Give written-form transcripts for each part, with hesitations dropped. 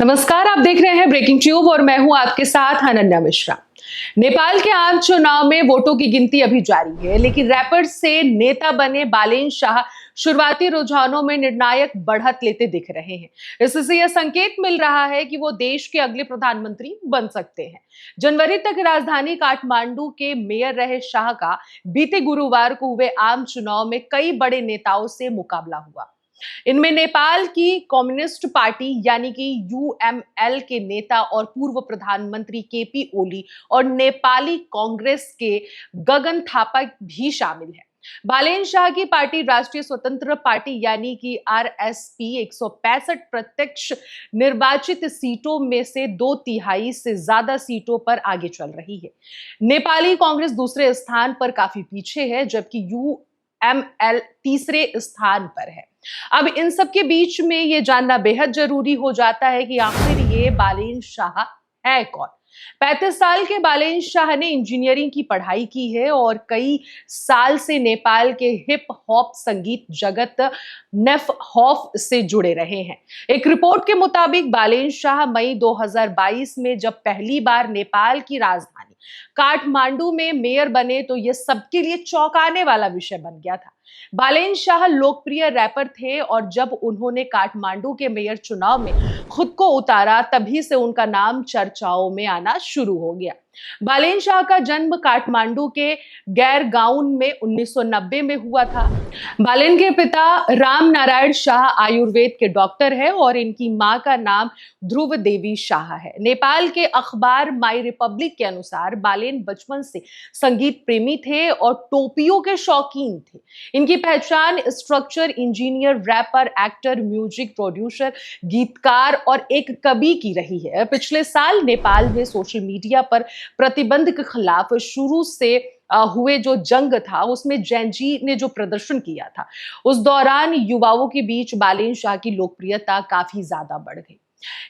नमस्कार, आप देख रहे हैं ब्रेकिंग ट्यूब और मैं हूं आपके साथ अनन्या मिश्रा। नेपाल के आम चुनाव में वोटों की गिनती अभी जारी है, लेकिन रैपर से नेता बने बालेन शाह शुरुआती रुझानों में निर्णायक बढ़त लेते दिख रहे हैं। इससे यह संकेत मिल रहा है कि वो देश के अगले प्रधानमंत्री बन सकते हैं। जनवरी तक राजधानी काठमांडू के मेयर रहे शाह का बीते गुरुवार को हुए आम चुनाव में कई बड़े नेताओं से मुकाबला हुआ। इनमें नेपाल की कम्युनिस्ट पार्टी यानी कि यूएमएल के नेता और पूर्व प्रधानमंत्री केपी ओली और नेपाली कांग्रेस के गगन थापा भी शामिल है। बालेन शाह की पार्टी राष्ट्रीय स्वतंत्र पार्टी यानी कि आरएसपी 165 प्रत्यक्ष निर्वाचित सीटों में से 2/3 से ज्यादा सीटों पर आगे चल रही है। नेपाली कांग्रेस दूसरे स्थान पर काफी पीछे है, जबकि यूएमएल तीसरे स्थान पर है। अब इन सब के बीच में ये जानना बेहद जरूरी हो जाता है कि आखिर ये बालेन शाह है कौन। 35 साल के बालेन शाह ने इंजीनियरिंग की पढ़ाई की है और कई साल से नेपाल के हिप हॉप संगीत जगत नेफ हॉफ से जुड़े रहे हैं। एक रिपोर्ट के मुताबिक बालेन शाह मई 2022 में जब पहली बार नेपाल की राजधानी काठमांडू में मेयर बने तो यह सबके लिए चौंकाने वाला विषय बन गया था। बालेन शाह लोकप्रिय रैपर थे और जब उन्होंने काठमांडू के मेयर चुनाव में खुद को उतारा, तभी से उनका नाम चर्चाओं में आना शुरू हो गया। बालेन शाह का जन्म काठमांडू के गैरगांव में 1990 में हुआ था। बालेन के पिता राम नारायण शाह आयुर्वेद के डॉक्टर है और इनकी मां का नाम ध्रुव देवी शाह है। नेपाल के अखबार माई रिपब्लिक के अनुसार बालेन बचपन से संगीत प्रेमी थे और टोपियों के शौकीन थे। इनकी पहचान structure engineer, rapper, actor, music producer, गीतकार और एक कवि की रही है। पिछले साल नेपाल में सोशल मीडिया पर प्रतिबंध के खिलाफ शुरू से हुए जो जंग था, उसमें जैनजी ने जो प्रदर्शन किया था, उस दौरान युवाओं के बीच बालेन शाह की लोकप्रियता काफी ज्यादा बढ़ गई।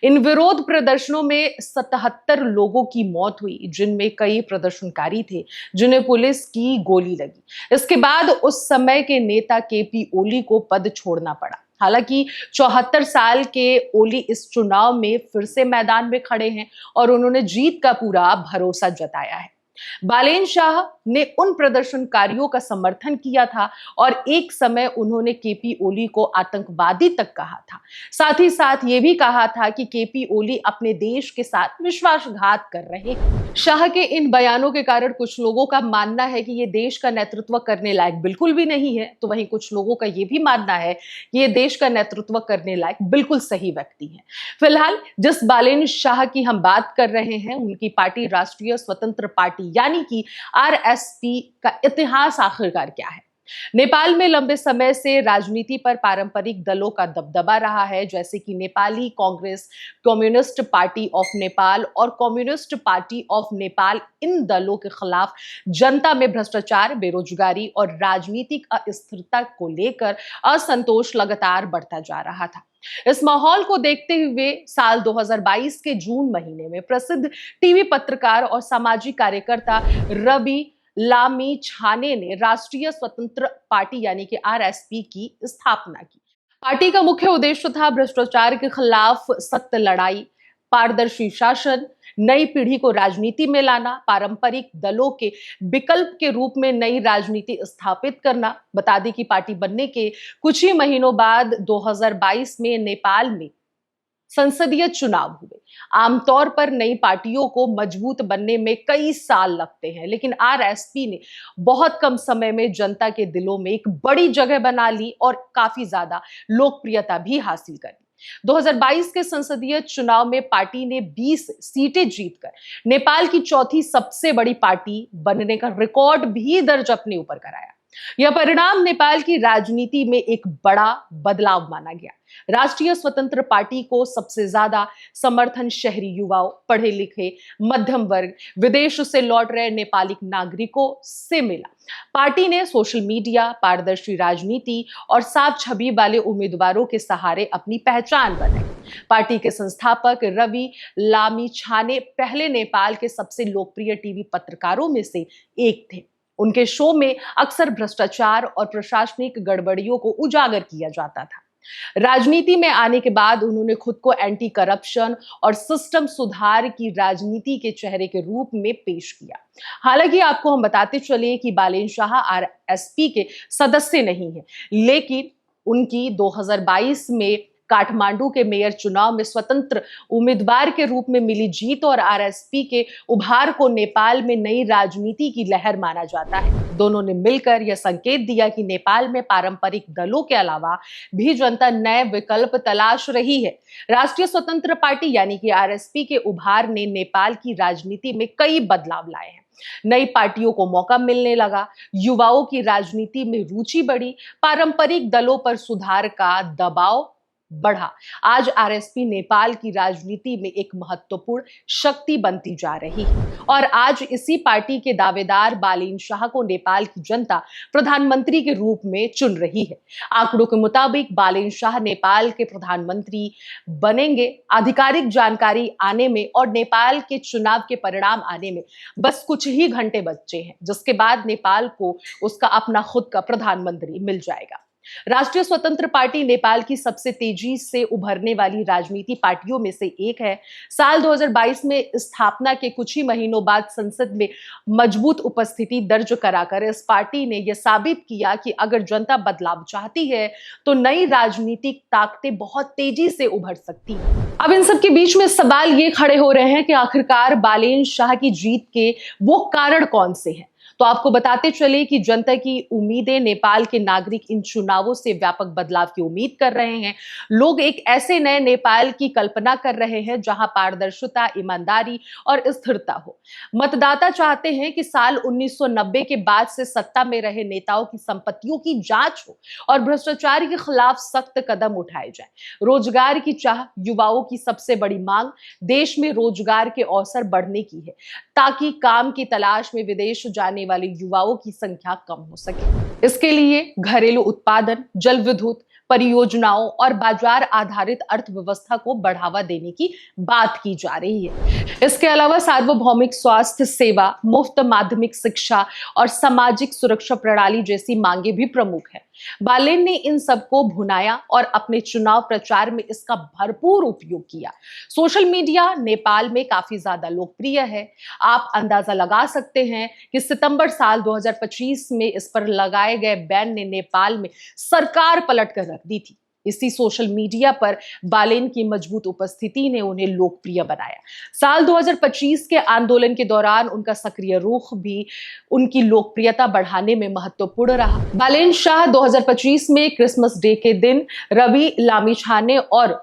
इन विरोध प्रदर्शनों में 77 लोगों की मौत हुई, जिनमें कई प्रदर्शनकारी थे जिन्हें पुलिस की गोली लगी। इसके बाद उस समय के नेता केपी ओली को पद छोड़ना पड़ा। हालांकि 74 साल के ओली इस चुनाव में फिर से मैदान में खड़े हैं और उन्होंने जीत का पूरा भरोसा जताया है। बालेन शाह ने उन प्रदर्शनकारियों का समर्थन किया था और एक समय उन्होंने केपी ओली को आतंकवादी तक कहा था। साथ ही साथ ये भी कहा था कि केपी ओली अपने देश के साथ विश्वासघात कर रहे हैं। शाह के इन बयानों के कारण कुछ लोगों का मानना है कि ये देश का नेतृत्व करने लायक बिल्कुल भी नहीं है, तो वहीं कुछ लोगों का ये भी मानना है कि ये देश का नेतृत्व करने लायक बिल्कुल सही व्यक्ति है। फिलहाल जिस बालेन शाह की हम बात कर रहे हैं, उनकी पार्टी राष्ट्रीय स्वतंत्र पार्टी यानी कि आरएसपी का इतिहास आखिरकार क्या है। नेपाल में लंबे समय से राजनीति पर पारंपरिक दलों का दबदबा रहा है, जैसे कि Nepali Congress, communist party of Nepal और कम्युनिस्ट पार्टी ऑफ नेपाल। इन दलों के खिलाफ जनता में भ्रष्टाचार, बेरोजगारी और राजनीतिक अस्थिरता को लेकर असंतोष लगातार बढ़ता जा रहा था। इस माहौल को देखते हुए साल 2022 के जून महीने में प्रसिद्ध टीवी पत्रकार और सामाजिक कार्यकर्ता रवि लामिछाने ने राष्ट्रीय स्वतंत्र पार्टी यानी कि आरएसपी की स्थापना की। पार्टी का मुख्य उद्देश्य था भ्रष्टाचार के खिलाफ सख्त लड़ाई, पारदर्शी शासन, नई पीढ़ी को राजनीति में लाना, पारंपरिक दलों के विकल्प के रूप में नई राजनीति स्थापित करना। बता दें कि पार्टी बनने के कुछ ही महीनों बाद 2022 में नेपाल में संसदीय चुनाव हुए। आमतौर पर नई पार्टियों को मजबूत बनने में कई साल लगते हैं, लेकिन आरएसपी ने बहुत कम समय में जनता के दिलों में एक बड़ी जगह बना ली और काफी ज्यादा लोकप्रियता भी हासिल कर ली। 2022 के संसदीय चुनाव में पार्टी ने 20 सीटें जीतकर नेपाल की चौथी सबसे बड़ी पार्टी बनने का रिकॉर्ड भी दर्ज अपने ऊपर कराया। यह परिणाम नेपाल की राजनीति में एक बड़ा बदलाव माना गया। राष्ट्रीय स्वतंत्र पार्टी को सबसे ज्यादा समर्थन शहरी युवाओं, पढ़े लिखे, मध्यम वर्ग, विदेश से लौट रहे नेपाली नागरिकों से मिला। पार्टी ने सोशल मीडिया, पारदर्शी राजनीति और साफ छवि वाले उम्मीदवारों के सहारे अपनी पहचान बनाई। पार्टी के संस्थापक रवि लामिछाने पहले नेपाल के सबसे लोकप्रिय टीवी पत्रकारों में से एक थे। उनके शो में अक्सर भ्रष्टाचार और प्रशासनिक गड़बड़ियों को उजागर किया जाता था। राजनीति में आने के बाद उन्होंने खुद को एंटी करप्शन और सिस्टम सुधार की राजनीति के चेहरे के रूप में पेश किया। हालांकि आपको हम बताते चले कि बालेन शाह आरएसपी के सदस्य नहीं है, लेकिन उनकी 2022 में काठमांडू के मेयर चुनाव में स्वतंत्र उम्मीदवार के रूप में मिली जीत और आरएसपी के उभार को नेपाल में नई राजनीति की लहर माना जाता है। दोनों ने मिलकर यह संकेत दिया कि नेपाल में पारंपरिक दलों के अलावा भी जनता नए विकल्प तलाश रही है। राष्ट्रीय स्वतंत्र पार्टी यानी कि आरएसपी के उभार ने नेपाल की राजनीति में कई बदलाव लाए हैं। नई पार्टियों को मौका मिलने लगा, युवाओं की राजनीति में रुचि बढ़ी, पारंपरिक दलों पर सुधार का दबाव बढ़ा। आज आरएसपी नेपाल की राजनीति में एक महत्वपूर्ण शक्ति बनती जा रही है और आज इसी पार्टी के दावेदार बालेन शाह को नेपाल की जनता प्रधानमंत्री के रूप में चुन रही है। आंकड़ों के मुताबिक बालेन शाह नेपाल के प्रधानमंत्री बनेंगे। आधिकारिक जानकारी आने में और नेपाल के चुनाव के परिणाम आने में बस कुछ ही घंटे बचे हैं, जिसके बाद नेपाल को उसका अपना खुद का प्रधानमंत्री मिल जाएगा। राष्ट्रीय स्वतंत्र पार्टी नेपाल की सबसे तेजी से उभरने वाली राजनीति पार्टियों में से एक है। साल 2022 में स्थापना के कुछ ही महीनों बाद संसद में मजबूत उपस्थिति दर्ज कराकर इस पार्टी ने यह साबित किया कि अगर जनता बदलाव चाहती है तो नई राजनीतिक ताकतें बहुत तेजी से उभर सकती हैं। अब इन सब के बीच में सवाल ये खड़े हो रहे हैं कि आखिरकार बालेन शाह की जीत के वो कारण कौन से हैं। तो आपको बताते चले कि जनता की उम्मीदें, नेपाल के नागरिक इन चुनावों से व्यापक बदलाव की उम्मीद कर रहे हैं। लोग एक ऐसे नए नेपाल की कल्पना कर रहे हैं जहां पारदर्शिता, ईमानदारी और स्थिरता हो। मतदाता चाहते हैं कि साल 1990 के बाद से सत्ता में रहे नेताओं की संपत्तियों की जांच हो और भ्रष्टाचार के खिलाफ सख्त कदम उठाए जाएं। रोजगार की चाह युवाओं की सबसे बड़ी मांग देश में रोजगार के अवसर बढ़ने की है, ताकि काम की तलाश में विदेश जाने वाले युवाओं की संख्या कम हो सके। इसके लिए घरेलू उत्पादन, जल विद्युत परियोजनाओं और बाजार आधारित अर्थव्यवस्था को बढ़ावा देने की बात की जा रही है। इसके अलावा सार्वभौमिक स्वास्थ्य सेवा, मुफ्त माध्यमिक शिक्षा और सामाजिक सुरक्षा प्रणाली जैसी मांगे भी प्रमुख हैं। बालेन ने इन सबको भुनाया और अपने चुनाव प्रचार में इसका भरपूर उपयोग किया। सोशल मीडिया नेपाल में काफी ज्यादा लोकप्रिय है। आप अंदाजा लगा सकते हैं कि सितंबर साल 2025 में इस पर लगाए गए बैन ने नेपाल में सरकार पलट कर रख दी थी। इसी सोशल मीडिया पर बालेन की मजबूत उपस्थिति ने उन्हें लोकप्रिय बनाया। साल 2025 के आंदोलन के दौरान उनका सक्रिय रुख भी उनकी लोकप्रियता बढ़ाने में महत्वपूर्ण रहा। बालेन शाह 2025 में क्रिसमस डे के दिन रवि लामिछाने और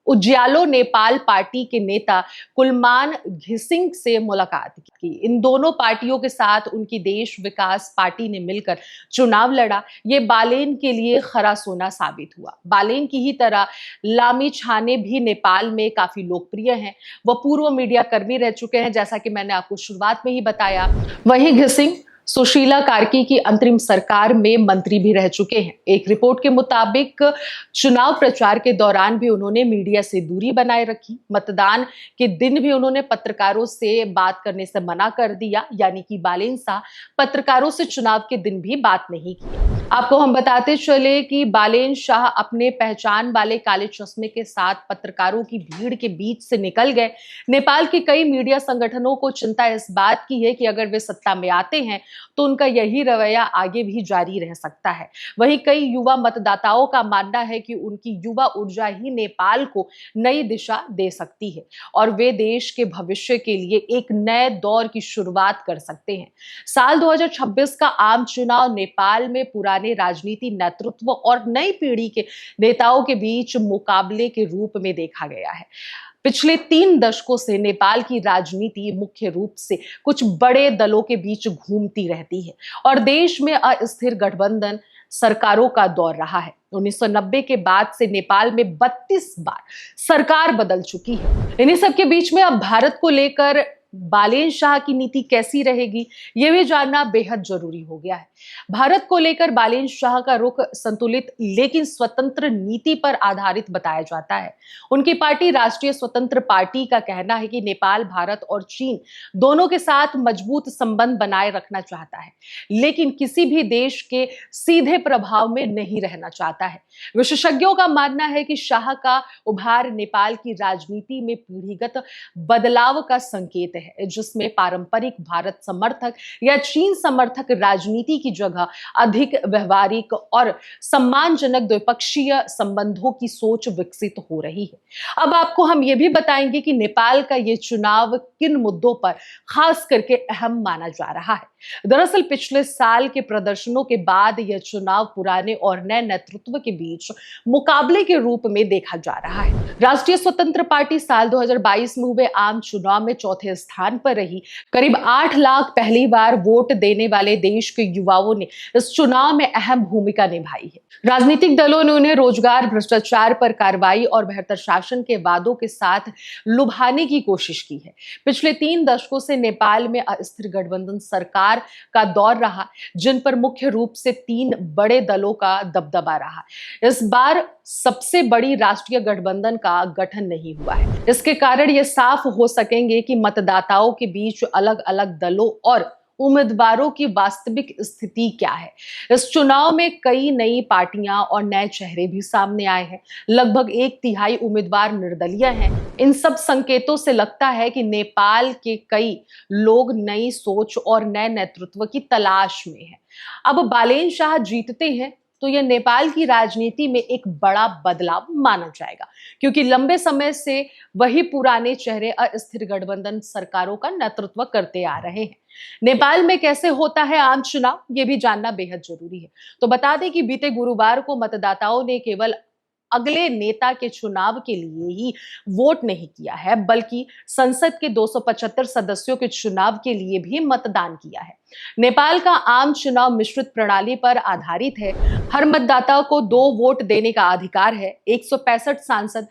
उज्यालो नेपाल पार्टी के नेता कुलमान घिसिंग से मुलाकात की। इन दोनों पार्टियों के साथ उनकी देश विकास पार्टी ने मिलकर चुनाव लड़ा। ये बालेन के लिए खरा सोना साबित हुआ। बालेन की ही तरह लामिछाने भी नेपाल में काफी लोकप्रिय हैं। वह पूर्व मीडिया कर्मी रह चुके हैं, जैसा कि मैंने आपको शुरुआत में ही बताया। वहीं घिसिंग सुशीला कार्की की अंतरिम सरकार में मंत्री भी रह चुके हैं। एक रिपोर्ट के मुताबिक चुनाव प्रचार के दौरान भी उन्होंने मीडिया से दूरी बनाए रखी। मतदान के दिन भी उन्होंने पत्रकारों से बात करने से मना कर दिया, यानी कि बालेन शाह पत्रकारों से चुनाव के दिन भी बात नहीं की। आपको हम बताते चले कि बालेन शाह अपने पहचान वाले काले चश्मे के साथ पत्रकारों की भीड़ के बीच से निकल गए। नेपाल के कई मीडिया संगठनों को चिंता इस बात की है कि अगर वे सत्ता में आते हैं तो उनका यही रवैया आगे भी जारी रह सकता है। वहीं कई युवा मतदाताओं का मानना है कि उनकी युवा ऊर्जा ही नेपाल को नई दिशा दे सकती है और वे देश के भविष्य के लिए एक नए दौर की शुरुआत कर सकते हैं। साल 2026 का आम चुनाव नेपाल में पुराने राजनीति नेतृत्व और नई पीढ़ी के नेताओं के बीच मुकाबले के रूप में देखा गया है। पिछले 3 दशकों से नेपाल की राजनीति मुख्य रूप से कुछ बड़े दलों के बीच घूमती रहती है और देश में अस्थिर गठबंधन सरकारों का दौर रहा है। 1990 के बाद से नेपाल में 32 बार सरकार बदल चुकी है। इन्हीं सब के बीच में अब भारत को लेकर बालेन शाह की नीति कैसी रहेगी, ये भी जानना बेहद जरूरी हो गया है। भारत को लेकर बालेन शाह का रुख संतुलित लेकिन स्वतंत्र नीति पर आधारित बताया जाता है। उनकी पार्टी राष्ट्रीय स्वतंत्र पार्टी का कहना है कि नेपाल भारत और चीन दोनों के साथ मजबूत संबंध बनाए रखना चाहता है, लेकिन किसी भी देश के सीधे प्रभाव में नहीं रहना चाहता है। विशेषज्ञों का मानना है कि शाह का उभार नेपाल की राजनीति में पीढ़ीगत बदलाव का संकेत है, जिसमें पारंपरिक भारत समर्थक या चीन समर्थक राजनीति की जगह अधिक व्यवहारिक और सम्मानजनक द्विपक्षीय संबंधों की सोच विकसित हो रही है। अब आपको हम ये भी बताएंगे कि नेपाल का ये चुनाव किन मुद्दों पर खास करके अहम माना जा रहा है। दरअसल पिछले साल के प्रदर्शनों के बाद यह चुनाव पुराने और नए नेतृत्व के बीच मुकाबले के रूप में देखा जा रहा है। राष्ट्रीय स्वतंत्र पार्टी साल 2022 में हुए आम चुनाव में चौथे स्थान पर रही। करीब 8 लाख पहली बार वोट देने वाले देश के युवाओं ने इस चुनाव में अहम भूमिका निभाई है। राजनीतिक दलों ने उन्हें रोजगार, भ्रष्टाचार पर कार्रवाई और बेहतर शासन के वादों के साथ लुभाने की कोशिश की है। पिछले 3 दशकों से नेपाल में अस्थिर गठबंधन सरकार का दौर रहा, जिन पर मुख्य रूप से 3 बड़े दलों का दबदबा रहा। इस बार सबसे बड़ी राष्ट्रीय गठबंधन का गठन नहीं हुआ है। इसके कारण यह साफ हो सकेंगे कि मतदाताओं के बीच अलग अलग दलों और उम्मीदवारों की वास्तविक स्थिति क्या है। इस चुनाव में कई नई पार्टियां और नए चेहरे भी सामने आए हैं। लगभग 1/3 उम्मीदवार निर्दलीय हैं। इन सब संकेतों से लगता है कि नेपाल के कई लोग नई सोच और नए नेतृत्व की तलाश में हैं। अब बालेन शाह जीतते हैं तो यह नेपाल की राजनीति में एक बड़ा बदलाव माना जाएगा, क्योंकि लंबे समय से वही पुराने चेहरे अस्थिर गठबंधन सरकारों का नेतृत्व करते आ रहे हैं। नेपाल में कैसे होता है आम चुनाव, ये भी जानना बेहद जरूरी है। तो बता दें कि बीते गुरुवार को मतदाताओं ने केवल अगले नेता के चुनाव के लिए ही वोट नहीं किया है, बल्कि संसद के 275 सदस्यों के चुनाव के लिए भी मतदान किया है। नेपाल का आम चुनाव मिश्रित प्रणाली पर आधारित है। हर मतदाता को 2 वोट देने का अधिकार है। 165 सांसद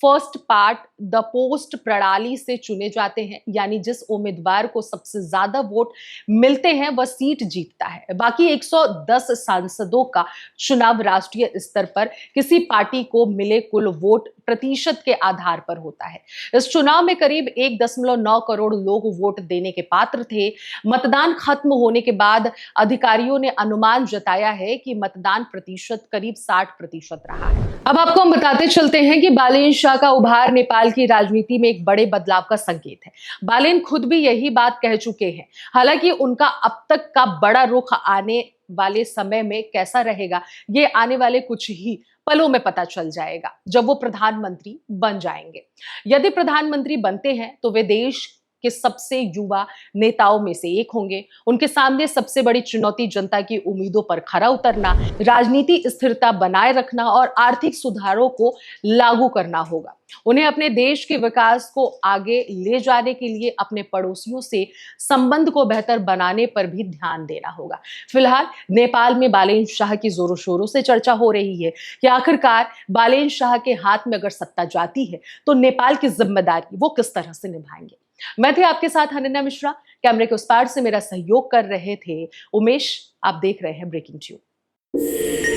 फर्स्ट पार्ट द पोस्ट प्रणाली से चुने जाते हैं, यानी जिस उम्मीदवार को सबसे ज्यादा वोट मिलते हैं वह सीट जीतता है। बाकी 110 सांसदों का चुनाव राष्ट्रीय स्तर पर किसी पार्टी को मिले कुल वोट प्रतिशत के आधार पर होता है। इस चुनाव में करीब 1.9 करोड़ लोग वोट देने के पात्र थे। मतदान खत्म होने के बाद अधिकारियों ने अनुमान जताया है कि मतदान प्रतिशत करीब 60% रहा है। अब आपको हम बताते चलते हैं कि बालेन शाह का उभार नेपाल की राजनीति में एक बड़े बदलाव का संकेत है। बालेन खुद भी यही बात कह चुके हैं। हालांकि उनका अब तक का बड़ा रुख आने वाले समय में कैसा रहेगा, ये आने वाले कुछ ही पलों में पता चल जाएगा, जब वो प्रधानमंत्री बन जाएंगे। यदि प्रधानमंत्री बनते हैं तो वे देश के सबसे युवा नेताओं में से एक होंगे। उनके सामने सबसे बड़ी चुनौती जनता की उम्मीदों पर खरा उतरना, राजनीति स्थिरता बनाए रखना और आर्थिक सुधारों को लागू करना होगा। उन्हें अपने देश के विकास को आगे ले जाने के लिए अपने पड़ोसियों से संबंध को बेहतर बनाने पर भी ध्यान देना होगा। फिलहाल नेपाल में बालेन शाह की जोरों शोरों से चर्चा हो रही है कि आखिरकार बालेन शाह के हाथ में अगर सत्ता जाती है तो नेपाल की जिम्मेदारी वो किस तरह से निभाएंगे। मैं थे आपके साथ अनन्या मिश्रा। कैमरे के उस पार से मेरा सहयोग कर रहे थे उमेश। आप देख रहे हैं ब्रेकिंग ट्यूब।